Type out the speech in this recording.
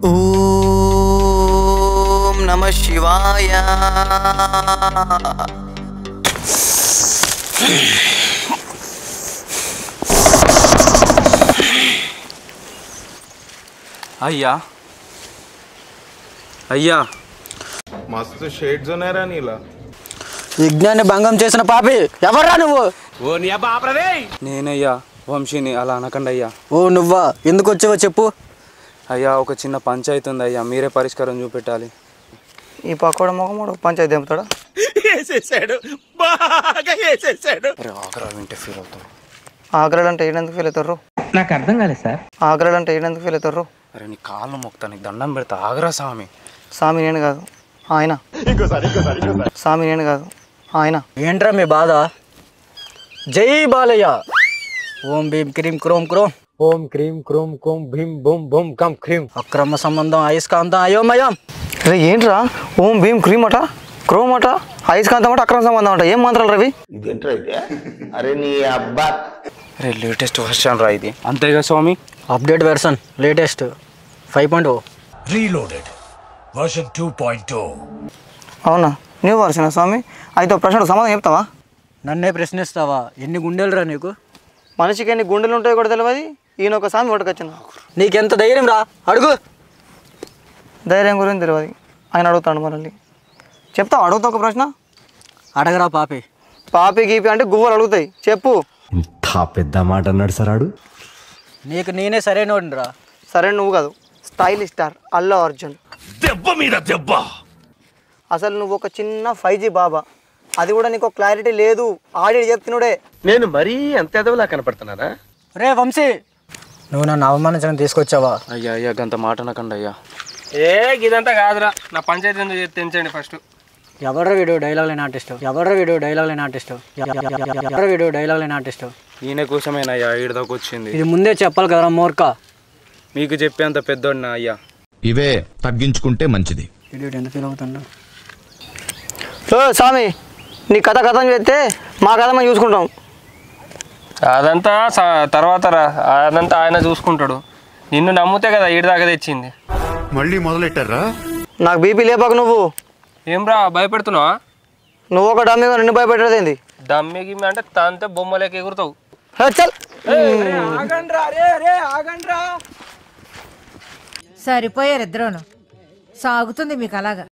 ఓం నమః శివాయ. అయ్యా అయ్యా మస్తు షేడ్స్ ఉన్నారా నీలా. యజ్ఞాన్ని భంగం చేసిన పాపి ఎవర్రా నువ్వు? నేనయ్యా వంశీని, అలా అనకండి అయ్యా. ఓ నువ్వా? ఎందుకు వచ్చావో చెప్పు. అయ్యా ఒక చిన్న పంచాయతీ ఉంది అయ్యా, మీరే పరిష్కారం చూపెట్టాలి. ఈ పకోడ మొగమోడు పంచాయతీ దింపుతాడా? అరే ఆగ్రా వింటే ఫీల్ అవుతాడు. ఆగ్రాలు అంటే ఏడెందుకు ఫీల్ అవుతారు? నాకు అర్థం కాలేదు సార్. ఆగ్రాలు అంటే ఏడెందుకు ఫీల్ అవుతారు? అరే నీ కాళ్ళు మొక్తా, నీకు దండం పెడతా, ఆగ్రా స్వామి. స్వామి నేను కాదు ఆయన. స్వామి నేను కాదు ఆయన. ఏంట్రా మీ బాధ? జై బాలయ్య. ఓం భీం క్రీం క్రోం క్రోం. ఓం క్రీం క్రోం కోం భీం బూమ్ బూమ్ కం క్రీం. అక్రమ సంబంధం అయస్కాంతం అయోమయం. అరే ఏంట్రా? ఓం భీం క్రీమ్ అట, క్రోమ్ అట, అయస్కాంతం అట, అక్రమ సంబంధం అట. ఏం మంత్రాలు రవి? అరే నీ అబ్బా. అరే లేటెస్ట్ వర్షన్ రా ఇది, అంతేగా స్వామి? Update version latest 5.0. Reloaded version 2.0. అవునా? న్యూ వర్షన్ స్వామి. అయితే ప్రశ్నకు సమాధానం చెప్తావా? నన్నే ప్రశ్నిస్తావా? ఎన్ని గుండెలురా నీకు? మనిషికి ఎన్ని గుండెలు ఉంటాయో కూడా తెలియదు. ఈయన ఒక స్వామి పట్టుకొచ్చిన. నీకెంత ధైర్యం రా? అడుగు. ధైర్యం గురించి తెలియదు. ఆయన అడుగుతాడు మనల్ని. చెప్తావు? అడుగుతావు ఒక ప్రశ్న. అడగరా పాపి. పాపి గీపి అంటే గువ్వలు అడుగుతాయి. చెప్పు. ఇంత పెద్ద మాట అన్నాడు సార్ ఆడు. నీకు నేనే సరైనోడిరా. సరే నువ్వు కాదు, స్టైలిష్ స్టార్ అల్లు అర్జున్. దెబ్బ మీద దెబ్బ. అసలు నువ్వు ఒక చిన్న 5G బాబా. అది కూడా నీకు క్లారిటీ లేదు. ఆడి చెప్తున్నాడే. నేను మరీ అంత ఎదవలా కనపడుతున్నానా? రే వంశీ, నువ్వు నన్ను అవమానించడం తీసుకొచ్చావా? అయ్యా అయ్యా గంత మాట అనకండి అయ్యా. ఇదంతా కాదురా, నా పంచాయతీ ఎందుకు తెంచండి ఫస్ట్. ఎవడ్రా వీడియో డైలాగ్ లేని ఆర్టిస్ట్? ఎవడ్రా వీడియో డైలాగ్ లేని ఆర్టిస్ట్? ఎవడ్రా వీడియో డైలాగ్ లేని ఆర్టిస్ట్? ఈయన కోసమేనయ్యా ఈడదాకా వచ్చింది. ఇది ముందే చెప్పాలి కదరా మూర్ఖ. మీకు చెప్పేంత పెద్దోడినా అయ్యా? ఇవే తగ్గించుకుంటే మంచిది. వీడియో ఎంత ఫీల్ అవుతుండ? స్వామి, నీ కథ చేస్తే మా కథ మేము చూసుకుంటాం. అదంతా తర్వాత రా, అదంతా ఆయన చూసుకుంటాడు. నిన్ను నమ్మితే కదా ఈడి దాకా తెచ్చింది. మళ్ళీ మొదలెట్టారా? నాకు బీపీ లేపాక నువ్వు. ఏం రా భయపెడుతున్నావా? నువ్వు ఒక డమ్మిగా నిన్ను భయపెట్టేది. దమ్మి గిమ్మి అంటే తంతే బొమ్మలేక ఎగురుతావు. చల్. సరిపోయారు ఇద్దరును. సాగుతుంది మీకు అలాగా.